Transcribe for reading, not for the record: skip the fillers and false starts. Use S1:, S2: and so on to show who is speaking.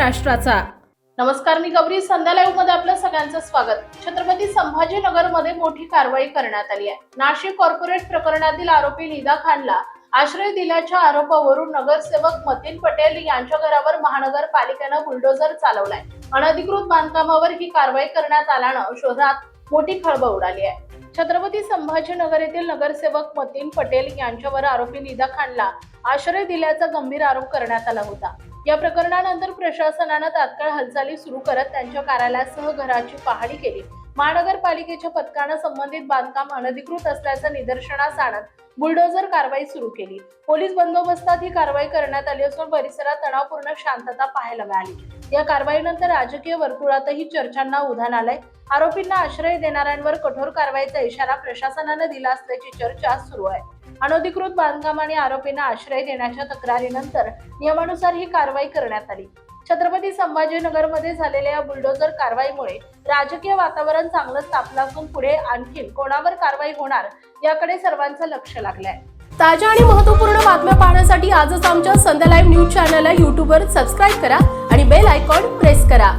S1: महाराष्ट्राचा।
S2: नमस्कार, मी गौरी. संध्या लाईव्ह मध्ये आपलं सगळ्यांचं स्वागत। छत्रपती संभाजीनगर मध्ये मोठी कारवाई करण्यात आली आहे। नाशिक कॉर्पोरेट प्रकरणातील आरोपी निदा खानला आश्रय दिल्याच्या आरोपावरून नगरसेवक मतीन पटेल यांच्या घरावर महानगरपालिकेनं बुलडोझर चालवलाय। अनधिकृत बांधकामावर ही कारवाई करण्यात आल्यानं शहरात मोठी खळबळ उडाली आहे। छत्रपती संभाजीनगर येथील नगरसेवक मतीन पटेल यांच्यावर आरोपी निदा खानला आश्रय दिल्याचा गंभीर आरोप करण्यात आला होता। या प्रकरणानंतर प्रशासनानं तात्काळ हालचाली सुरू करत त्यांच्या कार्यालयासह घराची पाहणी केली। महानगरपालिकेच्या पथकानं संबंधित बांधकाम अनधिकृत असल्याचं निदर्शनास आणत बुलडोझर कारवाई सुरू केली। पोलीस बंदोबस्तात ही कारवाई करण्यात आली असून परिसरात तणावपूर्ण शांतता पाहायला मिळाली। या कारवाईनंतर राजकीय वर्तुळातही चर्चांना उधाण आलंय। आरोपींना आश्रय देणाऱ्यांवर कठोर कारवाईचा इशारा प्रशासनानं दिला असल्याची चर्चा सुरू आहे। अनधिकृत बांधकाम आणि आरोपींना आश्रय देण्याच्या तक्रारीनंतर नियमानुसार ही कारवाई करण्यात आली। छत्रपती संभाजीनगर मध्ये झालेल्या या बुलडोझर कारवाईमुळे राजकीय वातावरण चांगलंच तापलं असून पुढे आणखी कोणावर कारवाई होणार याकडे सर्वांचं लक्ष लागलंय।
S1: ताज्या आणि महत्त्वपूर्ण बातम्या पाहण्यासाठी आजच आमच्या संध्या लाईव्ह न्यूज चॅनलला YouTube वर सबस्क्राईब करा आणि बेल आयकॉन प्रेस करा।